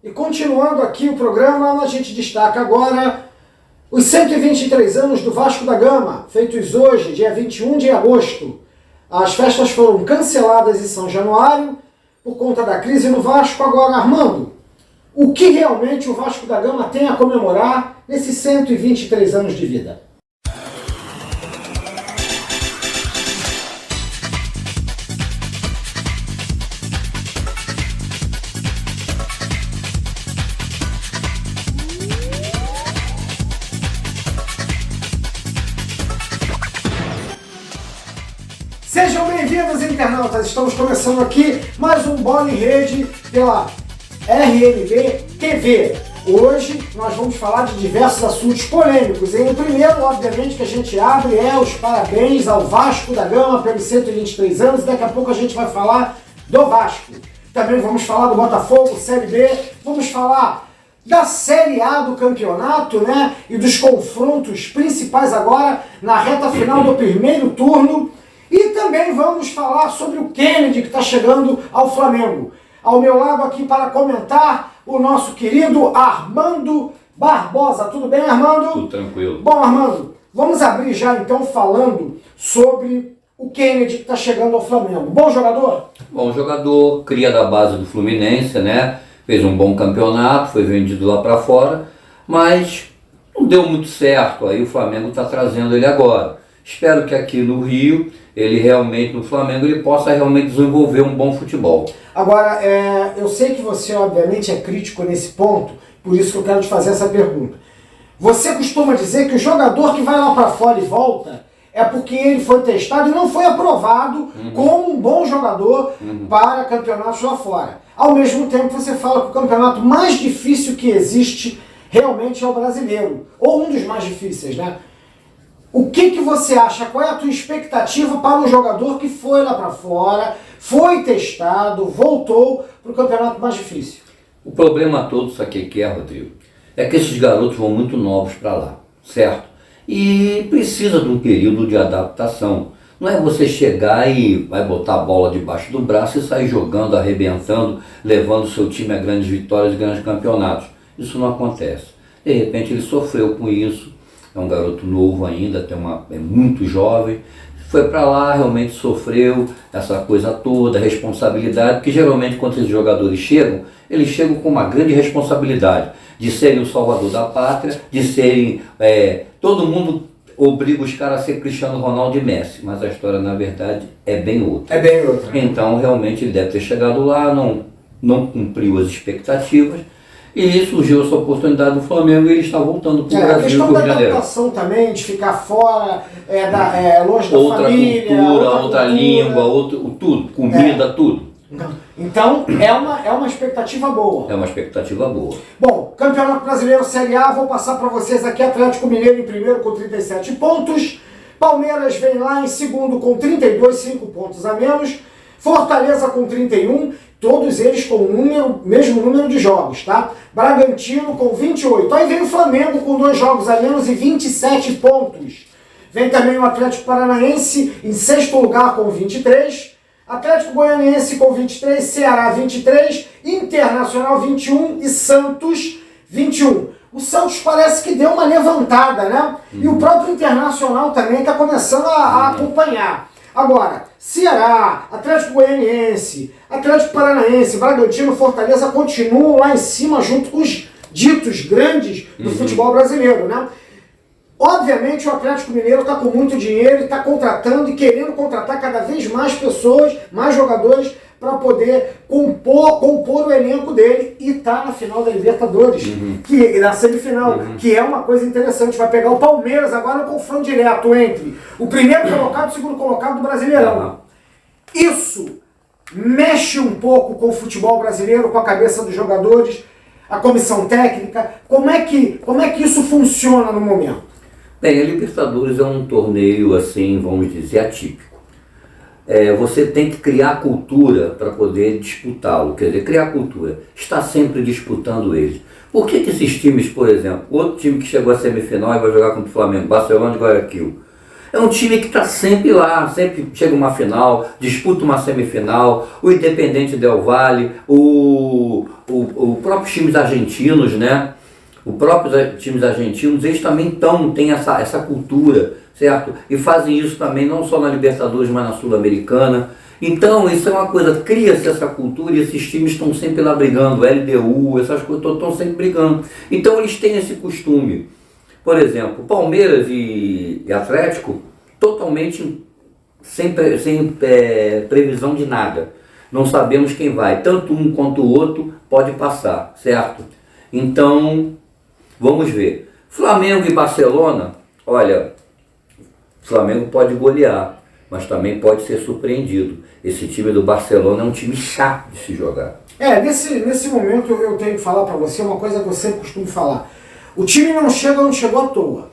E continuando aqui o programa, a gente destaca agora os 123 anos do Vasco da Gama, feitos hoje, dia 21 de agosto. As festas foram canceladas em São Januário por conta da crise no Vasco. Agora, Armando, o que realmente o Vasco da Gama tem a comemorar nesses 123 anos de vida? Sejam bem-vindos, internautas! Estamos começando aqui mais um Bola em Rede pela RNB TV. Hoje nós vamos falar de diversos assuntos polêmicos. E o primeiro, obviamente, que a gente abre é os parabéns ao Vasco da Gama pelos 123 anos. Daqui a pouco a gente vai falar do Vasco. Também vamos falar do Botafogo, Série B. Vamos falar da Série A do campeonato, né? E dos confrontos principais agora na reta final do primeiro turno. E também vamos falar sobre o Kennedy que está chegando ao Flamengo. Ao meu lado aqui para comentar o nosso querido Armando Barbosa. Tudo bem, Armando? Tudo tranquilo. Bom, Armando, vamos abrir já então falando sobre o Kennedy que está chegando ao Flamengo. Bom jogador? Bom jogador, cria da base do Fluminense, né? Fez um bom campeonato, foi vendido lá para fora, mas não deu muito certo. Aí o Flamengo está trazendo ele agora. Espero que aqui no Rio, ele realmente, no Flamengo, ele possa realmente desenvolver um bom futebol. Agora, eu sei que você, obviamente, é crítico nesse ponto, por isso que eu quero te fazer essa pergunta. Você costuma dizer que o jogador que vai lá para fora e volta é porque ele foi testado e não foi aprovado como um bom jogador para campeonatos lá fora. Ao mesmo tempo, você fala que o campeonato mais difícil que existe realmente é o brasileiro, ou um dos mais difíceis, né? O que você acha? Qual é a tua expectativa para um jogador que foi lá para fora, foi testado, voltou para o campeonato mais difícil? O problema todo, sabe o que é, Rodrigo? É que esses garotos vão muito novos para lá, certo? E precisa de um período de adaptação. Não é você chegar e vai botar a bola debaixo do braço e sair jogando, arrebentando, levando o seu time a grandes vitórias e grandes campeonatos. Isso não acontece. De repente ele sofreu com isso. É um garoto novo ainda, é muito jovem, foi para lá, realmente sofreu essa coisa toda, responsabilidade, porque geralmente quando esses jogadores chegam, eles chegam com uma grande responsabilidade de serem o salvador da pátria, de serem, todo mundo obriga os caras a ser Cristiano Ronaldo e Messi, mas a história na verdade é bem outra. É bem outra. Então realmente ele deve ter chegado lá, não cumpriu as expectativas, e surgiu essa oportunidade do Flamengo e ele está voltando para o Brasil. A questão da adaptação também, de ficar fora, longe da outra família. Cultura, outra língua, tudo, comida, tudo. Então é uma expectativa boa. É uma expectativa boa. Bom, Campeonato Brasileiro Série A, vou passar para vocês aqui. Atlético Mineiro em primeiro com 37 pontos. Palmeiras vem lá em segundo com 32, 5 pontos a menos. Fortaleza com 31, todos eles com o mesmo número de jogos, tá? Bragantino com 28. Aí vem o Flamengo com 2 jogos a menos e 27 pontos. Vem também o Atlético Paranaense em sexto lugar com 23. Atlético Goianiense com 23, Ceará 23, Internacional 21 e Santos 21. O Santos parece que deu uma levantada, né? E o próprio Internacional também está começando a acompanhar. Agora, Ceará, Atlético Goianiense, Atlético Paranaense, Bragantino, Fortaleza continuam lá em cima junto com os ditos grandes do futebol brasileiro, né? Obviamente o Atlético Mineiro está com muito dinheiro e está contratando e querendo contratar cada vez mais pessoas, mais jogadores para poder compor o elenco dele e tá na final da Libertadores, que na semifinal, que é uma coisa interessante. Vai pegar o Palmeiras agora no confronto direto entre o primeiro colocado e o segundo colocado do Brasileirão. Isso mexe um pouco com o futebol brasileiro, com a cabeça dos jogadores, a comissão técnica. Como é que isso funciona no momento? Bem, a Libertadores é um torneio, assim, vamos dizer, atípico. Você tem que criar cultura para poder disputá-lo, quer dizer, criar cultura, está sempre disputando ele. Por que esses times, por exemplo, outro time que chegou à semifinal e vai jogar contra o Flamengo, Barcelona de Guayaquil, é um time que está sempre lá, sempre chega uma final, disputa uma semifinal, o Independente Del Valle, o o próprios times argentinos, né? Os próprios times argentinos, eles também têm essa cultura, certo? E fazem isso também não só na Libertadores, mas na Sul-Americana. Então, isso é uma coisa, cria-se essa cultura e esses times estão sempre lá brigando, LDU, essas coisas estão sempre brigando. Então, eles têm esse costume. Por exemplo, Palmeiras e Atlético, totalmente sem previsão de nada. Não sabemos quem vai, tanto um quanto o outro pode passar, certo? Então, vamos ver. Flamengo e Barcelona, olha, Flamengo pode golear, mas também pode ser surpreendido. Esse time do Barcelona é um time chato de se jogar. Nesse momento eu tenho que falar para você uma coisa que eu sempre costumo falar. O time não chegou à toa.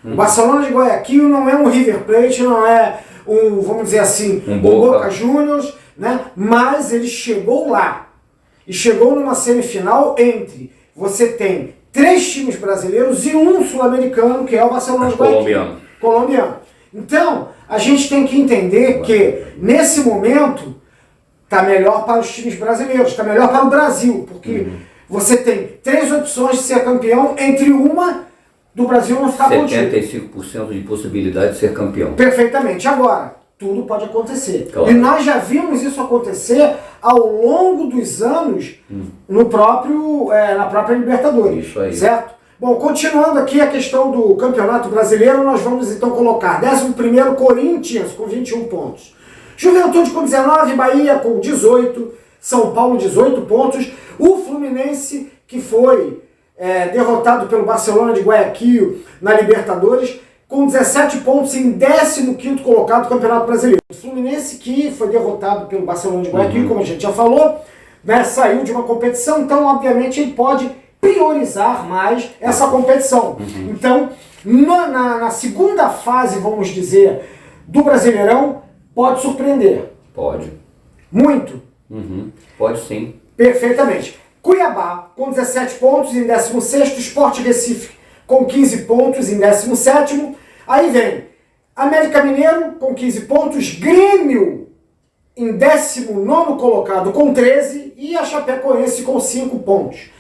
O Barcelona de Guayaquil não é um River Plate, não é um, vamos dizer assim, um Boca Juniors, né? Mas ele chegou lá. E chegou numa semifinal entre, você tem 3 times brasileiros e um sul-americano, que é o Barcelona de Guayaquil. Colombiano. Então, a gente tem que entender que, nesse momento, está melhor para os times brasileiros, está melhor para o Brasil, porque você tem 3 opções de ser campeão, entre uma do Brasil não ficar contigo. 75% de possibilidade de ser campeão. Perfeitamente. Agora, tudo pode acontecer. Claro. E nós já vimos isso acontecer ao longo dos anos na própria Libertadores. Isso aí. Certo? Bom, continuando aqui a questão do Campeonato Brasileiro, nós vamos então colocar 11º Corinthians com 21 pontos. Juventude com 19, Bahia com 18, São Paulo 18 pontos. O Fluminense, que foi derrotado pelo Barcelona de Guayaquil na Libertadores, com 17 pontos em 15º colocado do Campeonato Brasileiro. O Fluminense, que foi derrotado pelo Barcelona de Guayaquil, como a gente já falou, né, saiu de uma competição, então obviamente ele pode priorizar mais essa competição. Então, na segunda fase, vamos dizer, do Brasileirão, pode surpreender. Pode. Muito. Pode sim. Perfeitamente. Cuiabá com 17 pontos em 16º, Sport Recife com 15 pontos em 17º. Aí vem América Mineiro com 15 pontos, Grêmio em 19º colocado com 13 e a Chapecoense com 5 pontos.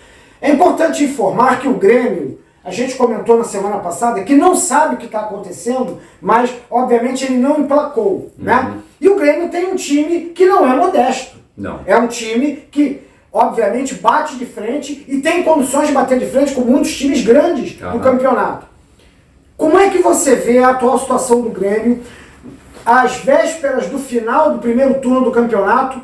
É importante informar que o Grêmio, a gente comentou na semana passada, que não sabe o que está acontecendo, mas obviamente ele não emplacou, né? E o Grêmio tem um time que não é modesto. Não. É um time que obviamente bate de frente e tem condições de bater de frente com muitos times grandes no campeonato. Como é que você vê a atual situação do Grêmio às vésperas do final do primeiro turno do campeonato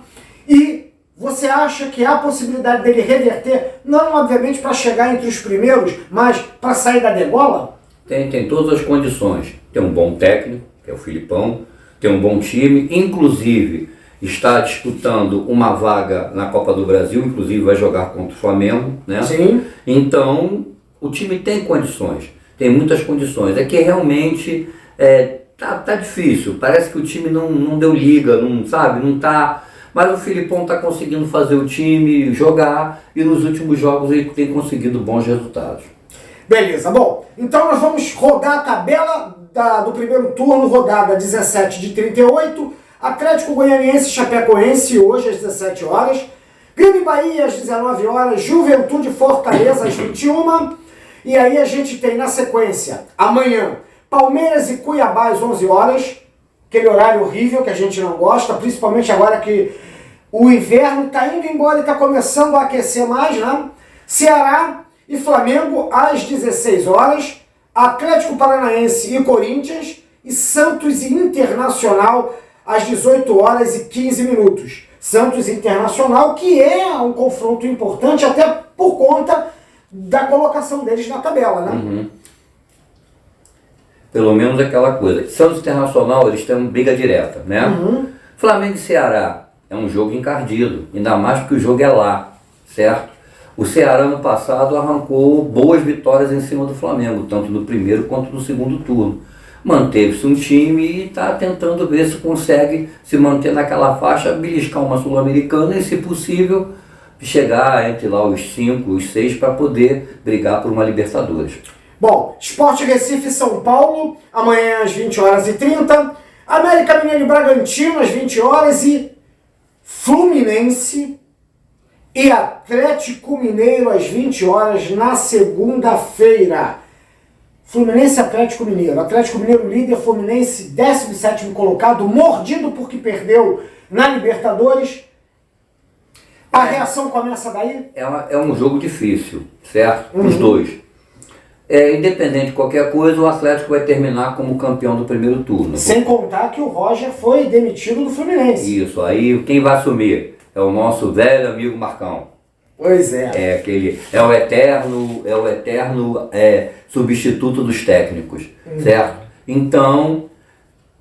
e você acha que há a possibilidade dele reverter, não obviamente para chegar entre os primeiros, mas para sair da degola? Tem todas as condições. Tem um bom técnico, que é o Filipão, tem um bom time, inclusive está disputando uma vaga na Copa do Brasil, inclusive vai jogar contra o Flamengo, né? Sim. Então, o time tem condições, tem muitas condições. É que realmente tá difícil, parece que o time não deu liga, não tá... Mas o Filipão está conseguindo fazer o time jogar e nos últimos jogos ele tem conseguido bons resultados. Beleza, bom, então nós vamos rodar a tabela do primeiro turno, rodada 17 de 38, Atlético Goianiense e Chapecoense hoje às 17 horas, Grêmio e Bahia às 19 horas, Juventude e Fortaleza às 21, e aí a gente tem na sequência, amanhã, Palmeiras e Cuiabá às 11 horas, aquele horário horrível que a gente não gosta, principalmente agora que o inverno está indo embora e está começando a aquecer mais, né? Ceará e Flamengo às 16 horas, Atlético Paranaense e Corinthians, e Santos e Internacional às 18 horas e 15 minutos. Santos e Internacional, que é um confronto importante até por conta da colocação deles na tabela, né? Pelo menos aquela coisa. Santos Internacional, eles têm uma briga direta, né? Flamengo e Ceará é um jogo encardido, ainda mais porque o jogo é lá, certo? O Ceará no passado arrancou boas vitórias em cima do Flamengo, tanto no primeiro quanto no segundo turno. Manteve-se um time e está tentando ver se consegue se manter naquela faixa, beliscar uma Sul-Americana e, se possível, chegar entre lá os 5, os 6 para poder brigar por uma Libertadores. Bom, Sport Recife e São Paulo, amanhã às 20 horas e 30. América Mineiro e Bragantino às 20 horas e Fluminense e Atlético Mineiro às 20 horas na segunda-feira. Fluminense e Atlético Mineiro. Atlético Mineiro líder, Fluminense 17º colocado, mordido porque perdeu na Libertadores. A reação começa daí? É um jogo difícil, certo? Os dois. Independente de qualquer coisa, o Atlético vai terminar como campeão do primeiro turno. Sem contar que o Roger foi demitido do Fluminense. Isso, aí quem vai assumir é o nosso velho amigo Marcão. Pois é. É o eterno substituto dos técnicos, certo? Então,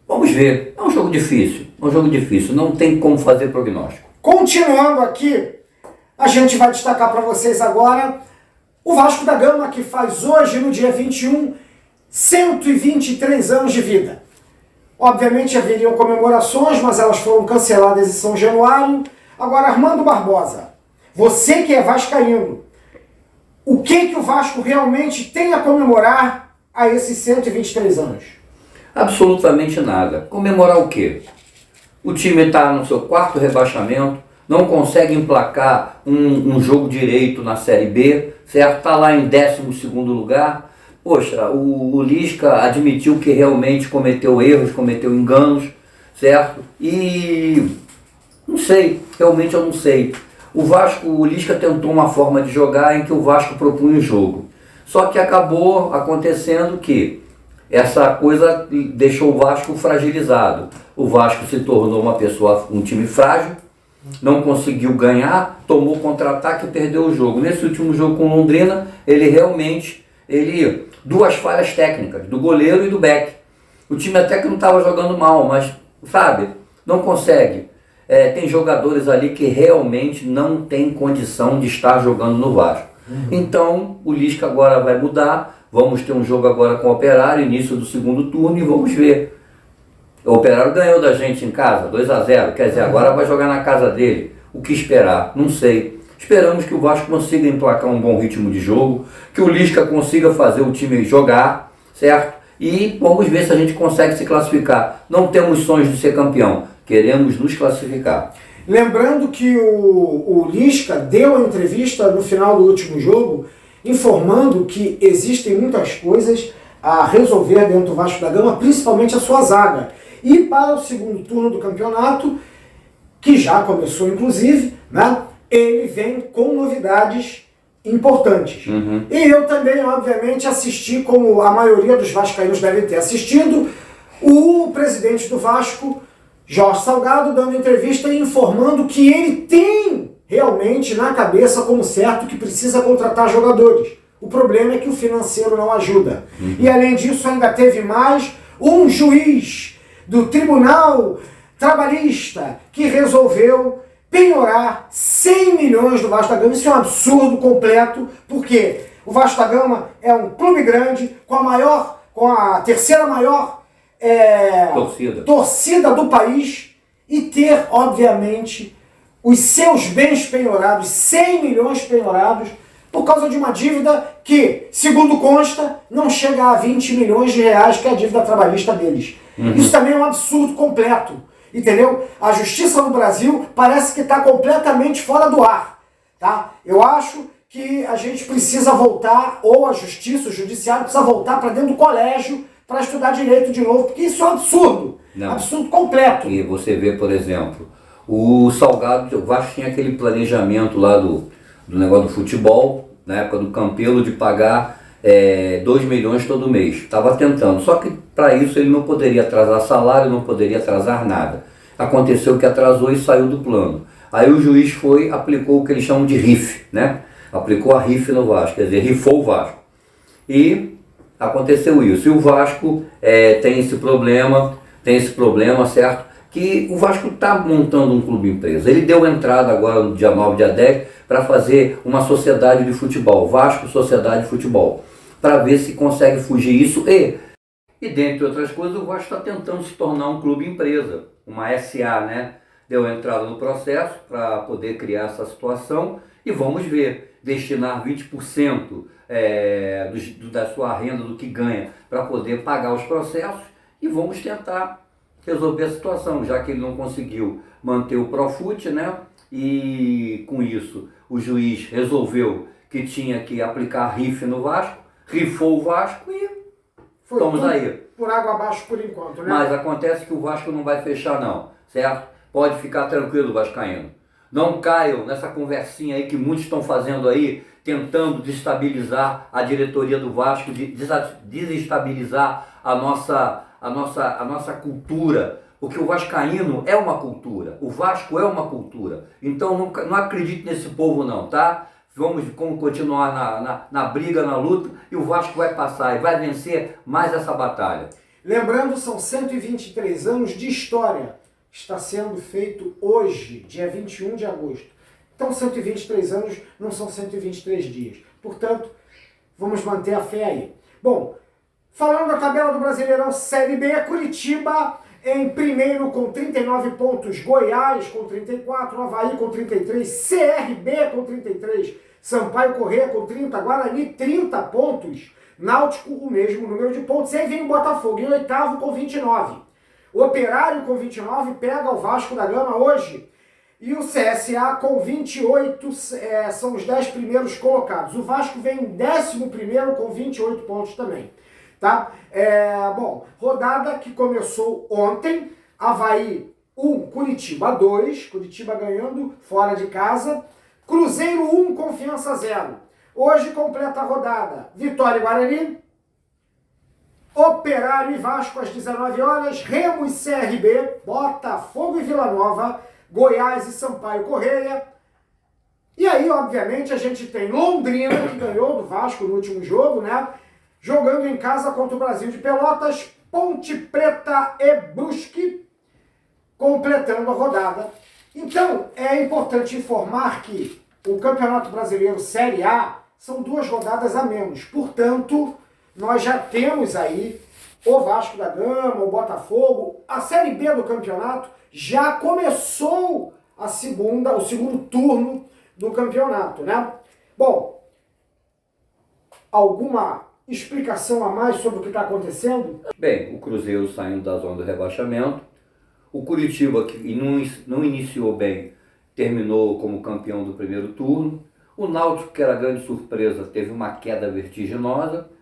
vamos ver. É um jogo difícil, não tem como fazer prognóstico. Continuando aqui, a gente vai destacar para vocês agora o Vasco da Gama, que faz hoje, no dia 21, 123 anos de vida. Obviamente haveriam comemorações, mas elas foram canceladas em São Januário. Agora, Armando Barbosa, você que é vascaíno, o que o Vasco realmente tem a comemorar a esses 123 anos? Absolutamente nada. Comemorar o quê? O time está no seu quarto rebaixamento, não consegue emplacar um jogo direito na Série B, certo? Está lá em 12º lugar. Poxa, o Lisca admitiu que realmente cometeu erros, cometeu enganos, certo? E não sei, realmente eu não sei. O Lisca tentou uma forma de jogar em que o Vasco propunha o jogo. Só que acabou acontecendo que essa coisa deixou o Vasco fragilizado. O Vasco se tornou um time frágil, não conseguiu ganhar, tomou contra-ataque e perdeu o jogo. Nesse último jogo com Londrina, duas falhas técnicas, do goleiro e do Beck. O time até que não estava jogando mal, mas, sabe, não consegue. Tem jogadores ali que realmente não tem condição de estar jogando no Vasco. Então, o Lisca agora vai mudar, vamos ter um jogo agora com o Operário, início do segundo turno, e vamos ver. O Operário ganhou da gente em casa, 2-0, quer dizer, agora vai jogar na casa dele. O que esperar? Não sei. Esperamos que o Vasco consiga emplacar um bom ritmo de jogo, que o Lisca consiga fazer o time jogar, certo? E vamos ver se a gente consegue se classificar. Não temos sonhos de ser campeão, queremos nos classificar. Lembrando que o Lisca deu a entrevista no final do último jogo, informando que existem muitas coisas a resolver dentro do Vasco da Gama, principalmente a sua zaga. E para o segundo turno do campeonato, que já começou inclusive, né, ele vem com novidades importantes. E eu também, obviamente, assisti, como a maioria dos vascaínos devem ter assistido, o presidente do Vasco, Jorge Salgado, dando entrevista e informando que ele tem realmente na cabeça como certo que precisa contratar jogadores. O problema é que o financeiro não ajuda. E além disso, ainda teve mais um juiz do Tribunal Trabalhista que resolveu penhorar 100 milhões do Vasco da Gama. Isso é um absurdo completo, porque o Vasco da Gama é um clube grande com a terceira maior torcida do país, e ter, obviamente, os seus bens penhorados, 100 milhões penhorados, por causa de uma dívida que, segundo consta, não chega a 20 milhões de reais, que é a dívida trabalhista deles. Isso também é um absurdo completo, entendeu? A justiça no Brasil parece que está completamente fora do ar, tá? Eu acho que a gente precisa voltar, ou a justiça, o judiciário precisa voltar para dentro do colégio para estudar direito de novo, porque isso é um absurdo, absurdo completo. E você vê, por exemplo, o Salgado, o Vasco tinha aquele planejamento lá do negócio do futebol, na época do Campelo, de pagar 2 milhões todo mês. Estava tentando, só que para isso ele não poderia atrasar salário, não poderia atrasar nada. Aconteceu que atrasou e saiu do plano. Aí o juiz aplicou o que eles chamam de rife, né? Aplicou a rife no Vasco, quer dizer, rifou o Vasco. E aconteceu isso. E o Vasco tem esse problema, certo? Que o Vasco está montando um clube empresa. Ele deu entrada agora no dia 9, dia 10, para fazer uma sociedade de futebol, Vasco Sociedade de Futebol, para ver se consegue fugir isso e dentre outras coisas, o Vasco está tentando se tornar um clube empresa, uma SA, né? Deu entrada no processo para poder criar essa situação e vamos ver, destinar 20% da sua renda, do que ganha, para poder pagar os processos, e vamos tentar resolver a situação, já que ele não conseguiu manter o Profut, né? E com isso o juiz resolveu que tinha que aplicar rife no Vasco, rifou o Vasco e estamos aí. Por água abaixo por enquanto, né? Mas acontece que o Vasco não vai fechar não, certo? Pode ficar tranquilo, vascaíno. Não caiam nessa conversinha aí que muitos estão fazendo aí, tentando desestabilizar a diretoria do Vasco, desestabilizar a nossa cultura, porque o vascaíno é uma cultura, o Vasco é uma cultura. Então não acredite nesse povo não, tá? Vamos continuar na briga, na luta, e o Vasco vai passar e vai vencer mais essa batalha. Lembrando, são 123 anos de história. Está sendo feito hoje, dia 21 de agosto. Então, 123 anos não são 123 dias. Portanto, vamos manter a fé aí. Bom, falando da tabela do Brasileirão Série B, Curitiba em primeiro com 39 pontos, Goiás com 34, Avaí com 33, CRB com 33, Sampaio Corrêa com 30, Guarani 30 pontos, Náutico o mesmo número de pontos, e aí vem o Botafogo em oitavo com 29. Operário com 29 pega o Vasco da Gama hoje. E o CSA com 28 são os 10 primeiros colocados. O Vasco vem em 11º com 28 pontos também. Tá? Bom, rodada que começou ontem. Avaí 1, Curitiba 2. Curitiba ganhando fora de casa. Cruzeiro 1, Confiança 0. Hoje completa a rodada. Vitória e Guarani. Operário e Vasco às 19 horas, Remo e CRB, Botafogo e Vila Nova, Goiás e Sampaio Corrêa. E aí, obviamente, a gente tem Londrina, que ganhou do Vasco no último jogo, né? Jogando em casa contra o Brasil de Pelotas, Ponte Preta e Brusque, completando a rodada. Então, é importante informar que o Campeonato Brasileiro Série A são 2 rodadas a menos. Portanto, nós já temos aí o Vasco da Gama, o Botafogo, a Série B do campeonato já começou o segundo turno do campeonato, né? Bom, alguma explicação a mais sobre o que está acontecendo? Bem, o Cruzeiro saindo da zona do rebaixamento, o Curitiba, que não iniciou bem, terminou como campeão do primeiro turno, o Náutico, que era grande surpresa, teve uma queda vertiginosa,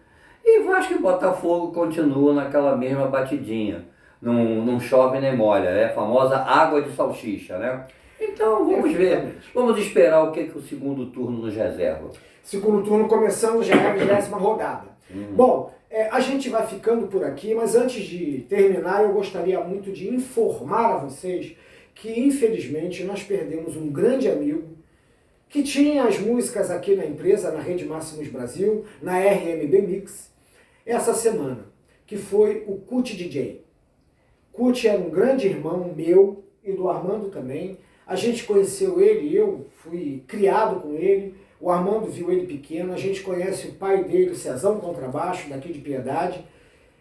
e Vasco e Botafogo continuam naquela mesma batidinha. Não chove nem molha, é a famosa água de salsicha, né? Então vamos ver, vamos esperar o que o segundo turno nos reserva. Segundo turno começando, já é a 20ª rodada. Bom, a gente vai ficando por aqui, mas antes de terminar, eu gostaria muito de informar a vocês que, infelizmente, nós perdemos um grande amigo que tinha as músicas aqui na empresa, na Rede Máximos Brasil, na RMB Mix, essa semana, que foi o Cut DJ. Cut era um grande irmão meu e do Armando também. A gente conheceu ele, eu fui criado com ele, o Armando viu ele pequeno, a gente conhece o pai dele, o Cezão Contrabaixo, daqui de Piedade,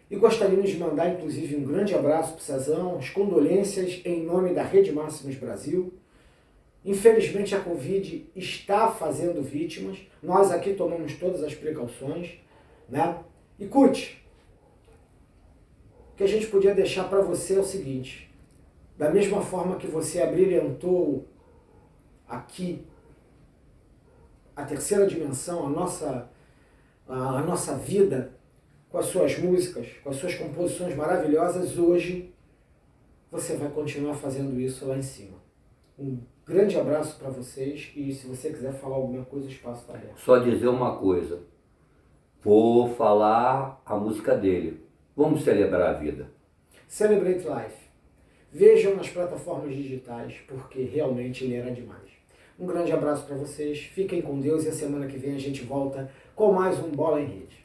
e gostaríamos de mandar, inclusive, um grande abraço para o Cezão, as condolências em nome da Rede Máximos Brasil. Infelizmente a Covid está fazendo vítimas, nós aqui tomamos todas as precauções, né? E Cut, o que a gente podia deixar para você é o seguinte: da mesma forma que você abrilhantou aqui a terceira dimensão, a nossa vida, com as suas músicas, com as suas composições maravilhosas, hoje você vai continuar fazendo isso lá em cima. Um grande abraço para vocês, e se você quiser falar alguma coisa, o espaço está aberto. Só dizer uma coisa, vou falar a música dele. Vamos celebrar a vida. Celebrate Life. Vejam nas plataformas digitais, porque realmente ele era demais. Um grande abraço para vocês, fiquem com Deus, e a semana que vem a gente volta com mais um Bola em Rede.